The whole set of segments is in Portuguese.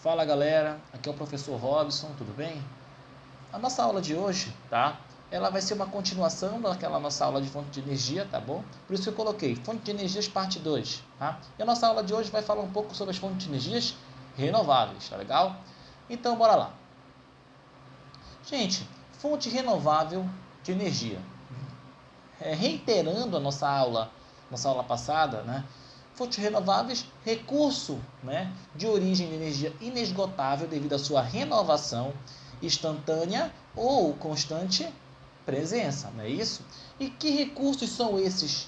Fala galera, aqui é o professor Robson, tudo bem? A nossa aula de hoje, tá? Ela vai ser uma continuação daquela nossa aula de fonte de energia, tá bom? Por isso que eu coloquei fonte de energias parte 2, tá? E a nossa aula de hoje vai falar um pouco sobre as fontes de energias renováveis, tá legal? Então bora lá. Gente, fonte renovável de energia. Reiterando a nossa aula passada, né? Fontes renováveis, recurso, né, de origem de energia inesgotável devido à sua renovação instantânea ou constante presença, não é isso? E que recursos são esses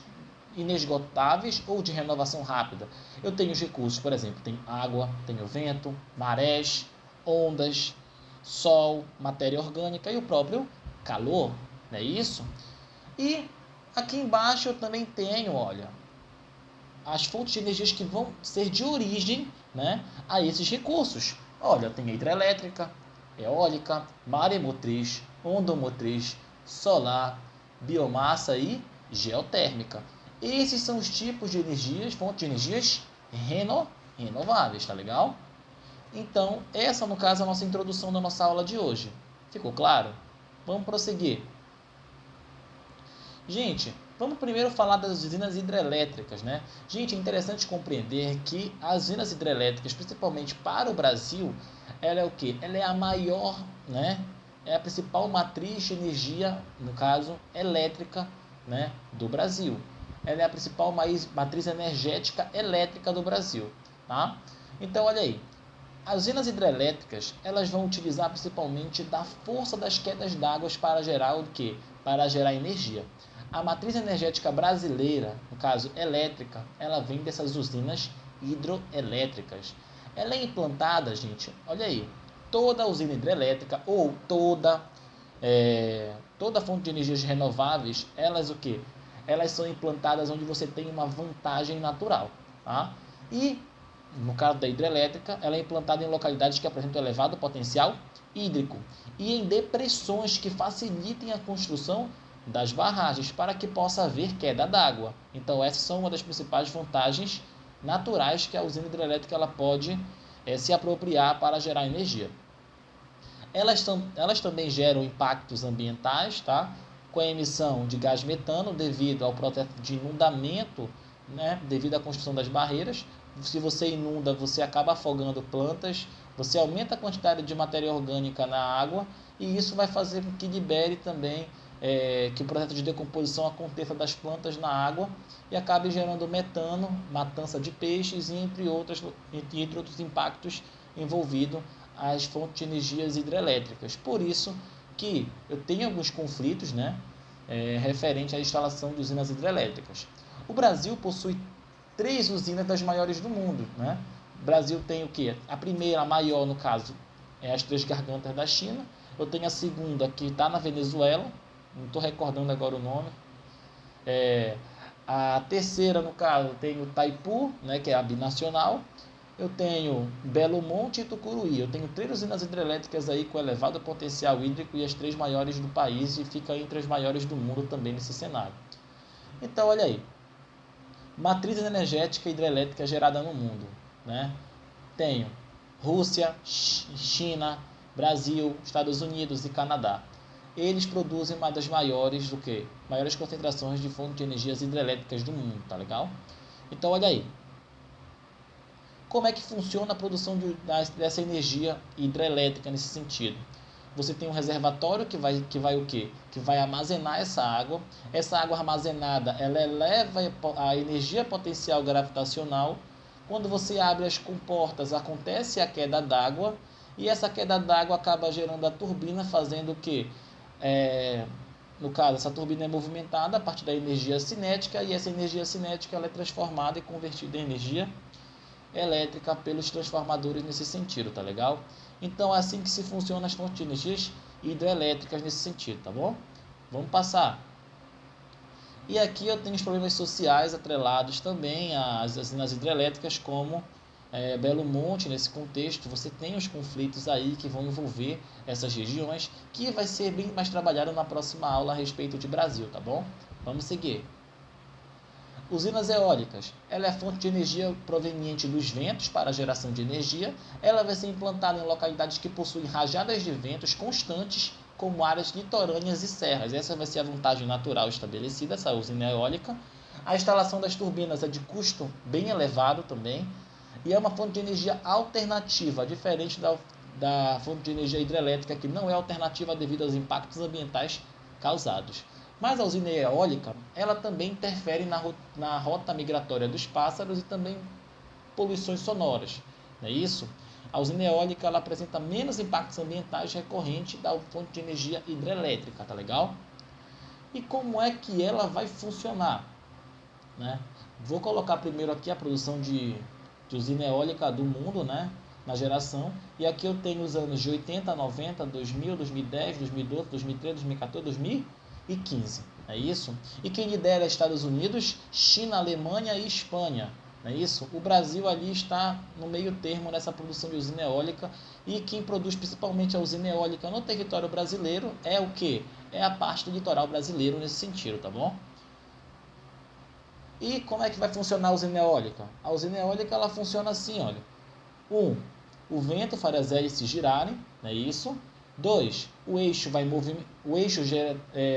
inesgotáveis ou de renovação rápida? Eu tenho os recursos, por exemplo, tenho água, tenho vento, marés, ondas, sol, matéria orgânica e o próprio calor, não é isso? E aqui embaixo eu também tenho, olha, as fontes de energias que vão ser de origem, né, a esses recursos. Olha, tem a hidrelétrica, eólica, maremotriz, ondomotriz, solar, biomassa e geotérmica. Esses são os tipos de energias, fontes de energias renováveis, tá legal? Então, essa no caso é a nossa introdução da nossa aula de hoje. Ficou claro? Vamos prosseguir. Gente, vamos primeiro falar das usinas hidrelétricas, né? Gente, é interessante compreender que as usinas hidrelétricas, principalmente para o Brasil, ela é o quê? Ela é a maior, né? É a principal matriz de energia, no caso, elétrica, né, do Brasil. Ela é a principal matriz energética elétrica do Brasil, tá? Então, olha aí. As usinas hidrelétricas, elas vão utilizar principalmente da força das quedas d'água para gerar o quê? Para gerar energia. A matriz energética brasileira, no caso elétrica, ela vem dessas usinas hidroelétricas. Ela é implantada, gente, olha aí, toda usina hidrelétrica ou toda fonte de energias renováveis, elas o quê? Elas são implantadas onde você tem uma vantagem natural, tá? E no caso da hidrelétrica, ela é implantada em localidades que apresentam elevado potencial hídrico e em depressões que facilitem a construção das barragens para que possa haver queda d'água. Então, essas são uma das principais vantagens naturais que a usina hidrelétrica ela pode se apropriar para gerar energia. Elas também geram impactos ambientais, tá? Com a emissão de gás metano devido ao processo de inundamento, né? Devido à construção das barreiras. Se você inunda, você acaba afogando plantas, você aumenta a quantidade de matéria orgânica na água e isso vai fazer com que libere também que o processo de decomposição aconteça das plantas na água e acabe gerando metano, matança de peixes e entre outros impactos envolvidos as fontes de energias hidrelétricas. Por isso que eu tenho alguns conflitos, né, referente à instalação de usinas hidrelétricas. O Brasil possui 3 usinas das maiores do mundo, né? O Brasil tem o quê? A primeira, a maior no caso, é as Três Gargantas da China. Eu tenho a segunda que está na Venezuela, não estou recordando agora o nome. A terceira, no caso, tem o Itaipu, né, que é a binacional. Eu tenho Belo Monte e Tucuruí. Eu tenho 3 usinas hidrelétricas aí com elevado potencial hídrico e as 3 maiores do país e fica entre as maiores do mundo também nesse cenário. Então, olha aí. Matriz energética hidrelétrica gerada no mundo, né? Tenho Rússia, China, Brasil, Estados Unidos e Canadá. Eles produzem uma das maiores maiores concentrações de fontes de energias hidrelétricas do mundo, tá legal? Então olha aí. Como é que funciona a produção dessa energia hidrelétrica nesse sentido? Você tem um reservatório que vai o quê? Que vai armazenar essa água. Essa água armazenada, ela eleva a energia potencial gravitacional. Quando você abre as comportas, acontece a queda d'água. E essa queda d'água acaba gerando a turbina, fazendo o quê? No caso, essa turbina é movimentada a partir da energia cinética. E essa energia cinética ela é transformada e convertida em energia elétrica pelos transformadores nesse sentido, tá legal? Então é assim que se funciona as fontes de energias hidrelétricas nesse sentido, tá bom? Vamos passar. E aqui eu tenho os problemas sociais atrelados também às usinas hidrelétricas, como Belo Monte, nesse contexto, você tem os conflitos aí que vão envolver essas regiões, que vai ser bem mais trabalhado na próxima aula a respeito de Brasil, tá bom? Vamos seguir. Usinas eólicas, ela é fonte de energia proveniente dos ventos para a geração de energia. Ela vai ser implantada em localidades que possuem rajadas de ventos constantes, como áreas litorâneas e serras. Essa vai ser a vantagem natural estabelecida, essa usina eólica. A instalação das turbinas é de custo bem elevado também, e é uma fonte de energia alternativa, diferente da fonte de energia hidrelétrica, que não é alternativa devido aos impactos ambientais causados. Mas a usina eólica, ela também interfere na rota migratória dos pássaros e também poluições sonoras. Não é isso? A usina eólica ela apresenta menos impactos ambientais recorrente da fonte de energia hidrelétrica, tá legal? E como é que ela vai funcionar? Né? Vou colocar primeiro aqui a produção de usina eólica do mundo, né? Na geração. E aqui eu tenho os anos de 80, 90, 2000, 2010, 2012, 2013, 2014, 2015. É isso? E quem lidera é Estados Unidos, China, Alemanha e Espanha. Não é isso? O Brasil ali está no meio termo nessa produção de usina eólica, e quem produz principalmente a usina eólica no território brasileiro é o quê? É a parte do litoral brasileiro nesse sentido, tá bom? E como é que vai funcionar a usina eólica? A usina eólica ela funciona assim, olha. 1. O vento faz as hélices girarem, não é isso? 2. O eixo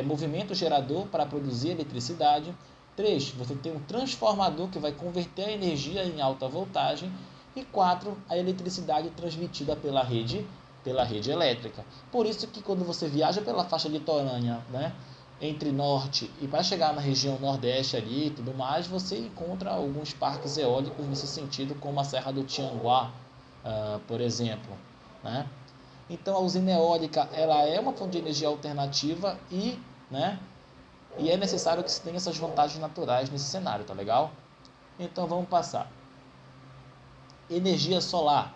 movimento o gerador para produzir eletricidade. 3. Você tem um transformador que vai converter a energia em alta voltagem. E 4. A eletricidade transmitida pela rede elétrica. Por isso que quando você viaja pela faixa litorânea, né, entre norte e para chegar na região nordeste ali e tudo mais, você encontra alguns parques eólicos nesse sentido, como a Serra do Tianguá, por exemplo, né? Então a usina eólica ela é uma fonte de energia alternativa né, e é necessário que se tenha essas vantagens naturais nesse cenário, tá legal? Então vamos passar. Energia solar.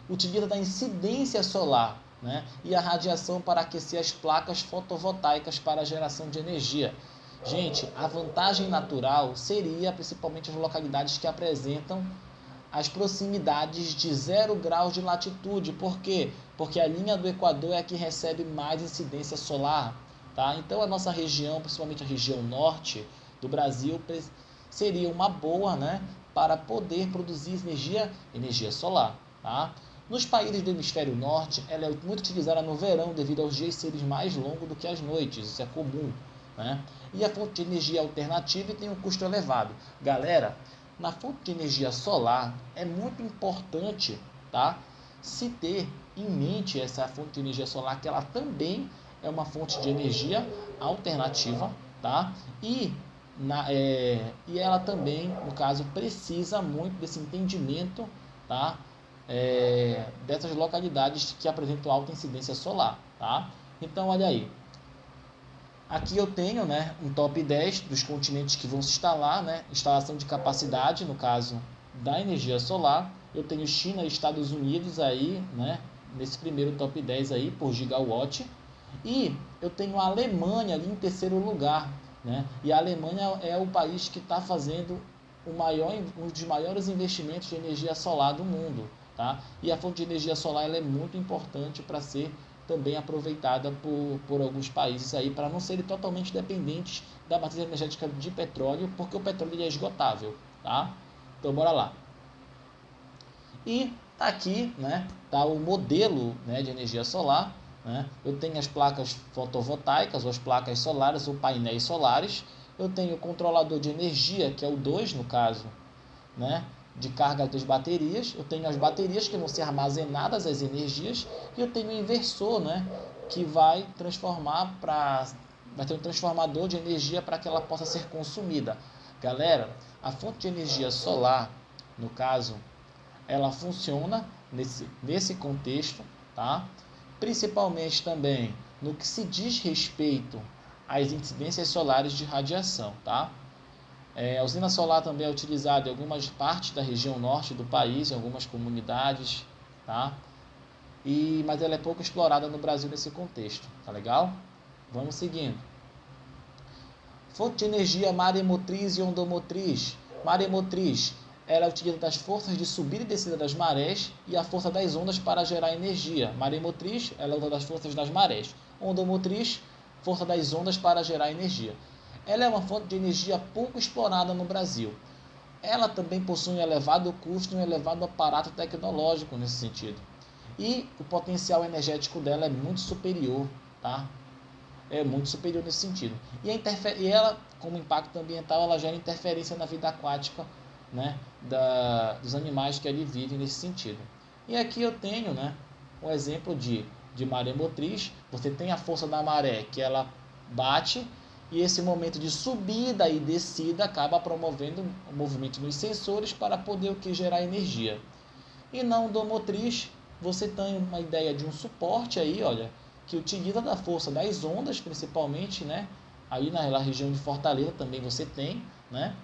Utiliza da incidência solar, né, e a radiação para aquecer as placas fotovoltaicas para a geração de energia. Gente, a vantagem natural seria principalmente as localidades que apresentam as proximidades de 0 graus de latitude. Por quê? Porque a linha do Equador é a que recebe mais incidência solar. Tá? Então a nossa região, principalmente a região norte do Brasil, seria uma boa, né, para poder produzir energia solar. Tá? Nos países do hemisfério norte, ela é muito utilizada no verão devido aos dias serem mais longos do que as noites. Isso é comum. Né? E a fonte de energia alternativa tem um custo elevado. Galera, na fonte de energia solar é muito importante, tá, se ter em mente essa fonte de energia solar, que ela também é uma fonte de energia alternativa, tá? E ela também, no caso, precisa muito desse entendimento, tá? Dessas localidades que apresentam alta incidência solar, tá? Então, olha aí. Aqui eu tenho, né, um top 10 dos continentes que vão se instalar, né, instalação de capacidade, no caso da energia solar. Eu tenho China e Estados Unidos aí, né, nesse primeiro top 10 aí, por gigawatt. E eu tenho a Alemanha ali em terceiro lugar, né, e a Alemanha é o país que está fazendo um dos maiores investimentos de energia solar do mundo. Tá? E a fonte de energia solar ela é muito importante para ser também aproveitada por alguns países aí, para não serem totalmente dependentes da matriz energética de petróleo, porque o petróleo é esgotável, tá? Então bora lá. E tá aqui, né, tá o modelo, né, de energia solar, né? Eu tenho as placas fotovoltaicas, ou as placas solares, ou painéis solares. Eu tenho o controlador de energia, que é o 2 no caso, né, de carga das baterias. Eu tenho as baterias que vão ser armazenadas as energias, e eu tenho o inversor, né, que vai ter um transformador de energia para que ela possa ser consumida. Galera, a fonte de energia solar, no caso, ela funciona nesse contexto, tá? Principalmente também no que se diz respeito às incidências solares de radiação, tá? A usina solar também é utilizada em algumas partes da região norte do país, em algumas comunidades, tá? Mas ela é pouco explorada no Brasil nesse contexto, tá legal? Vamos seguindo. Fonte de energia maremotriz e ondomotriz. Maremotriz, ela utiliza das forças de subida e descida das marés e a força das ondas para gerar energia. Maremotriz, ela usa das forças das marés. Ondomotriz, força das ondas para gerar energia. ela é uma fonte de energia pouco explorada no Brasil. Ela também possui um elevado custo e um elevado aparato tecnológico nesse sentido. E o potencial energético dela é muito superior, tá? É muito superior nesse sentido. E ela, como impacto ambiental, ela gera interferência na vida aquática, né, dos animais que ali vivem nesse sentido. E aqui eu tenho, né, um exemplo de maremotriz. Você tem a força da maré, que ela bate, e esse momento de subida e descida acaba promovendo o movimento nos sensores para poder gerar energia. E na ondomotriz, você tem uma ideia de um suporte aí, olha, que utiliza da força das ondas, principalmente, né? Aí na região de Fortaleza também você tem, né?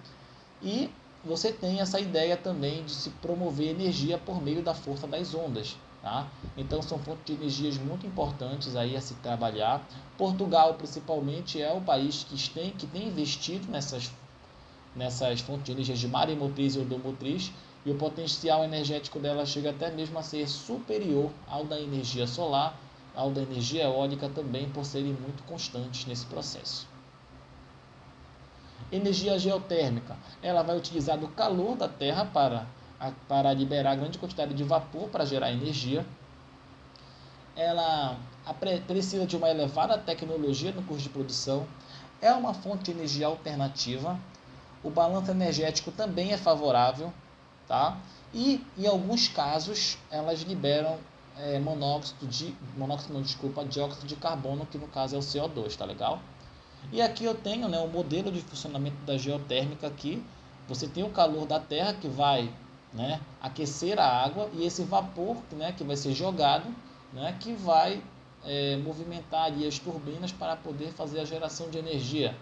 E você tem essa ideia também de se promover energia por meio da força das ondas, tá? Então são fontes de energias muito importantes aí a se trabalhar. Portugal, principalmente, é o país que tem investido nessas fontes de energias de maremotriz e ondomotriz, e o potencial energético dela chega até mesmo a ser superior ao da energia solar, ao da energia eólica também, por serem muito constantes nesse processo. Energia geotérmica, ela vai utilizar o calor da Terra para liberar grande quantidade de vapor para gerar energia. Ela precisa de uma elevada tecnologia no custo de produção, é uma fonte de energia alternativa, o balanço energético também é favorável, tá? E em alguns casos elas liberam dióxido de carbono, que no caso é o CO2, tá legal? E aqui eu tenho, né, o modelo de funcionamento da geotérmica aqui. Você tem o calor da terra que vai, né, aquecer a água, e esse vapor, né, que vai ser jogado, né, que vai movimentar ali as turbinas para poder fazer a geração de energia.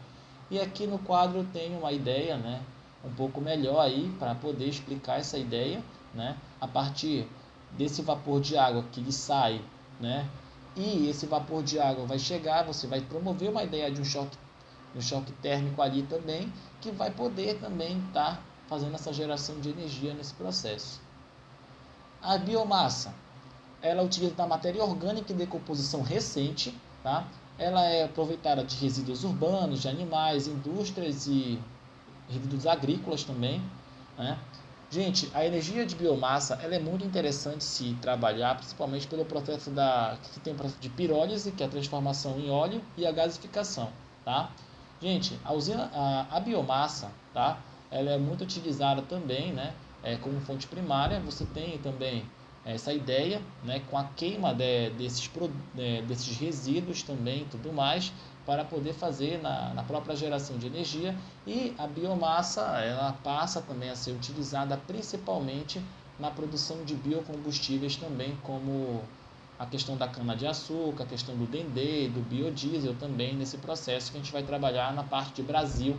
E aqui no quadro eu tenho uma ideia, né, um pouco melhor aí para poder explicar essa ideia, né, a partir desse vapor de água que lhe sai, né, e esse vapor de água vai chegar, você vai promover uma ideia de um choque térmico ali também, que vai poder também estar fazendo essa geração de energia nesse processo. A biomassa, ela utiliza da matéria orgânica em decomposição recente, tá? Ela é aproveitada de resíduos urbanos, de animais, indústrias e resíduos agrícolas também, né? Gente, a energia de biomassa ela é muito interessante se trabalhar, principalmente pelo processo que tem o processo de pirólise, que é a transformação em óleo, e a gasificação, tá? Gente, a biomassa, tá? Ela é muito utilizada também, né? Como fonte primária. Você tem também essa ideia, né? Com a queima desses resíduos também e tudo mais, para poder fazer na própria geração de energia. E a biomassa ela passa também a ser utilizada principalmente na produção de biocombustíveis também, como a questão da cana-de-açúcar, a questão do dendê, do biodiesel também, nesse processo que a gente vai trabalhar na parte de Brasil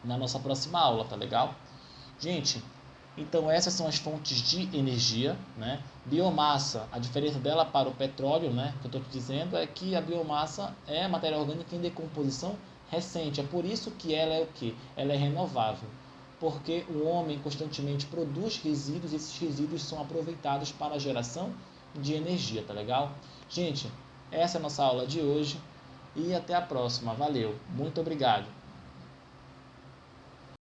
na nossa próxima aula, tá legal? Gente, então essas são as fontes de energia, né? Biomassa, a diferença dela para o petróleo, né, que eu estou te dizendo, é que a biomassa é matéria orgânica em decomposição recente. É por isso que ela é o quê? Ela é renovável. Porque o homem constantemente produz resíduos e esses resíduos são aproveitados para a geração de energia, tá legal? Gente, essa é a nossa aula de hoje e até a próxima. Valeu, muito obrigado.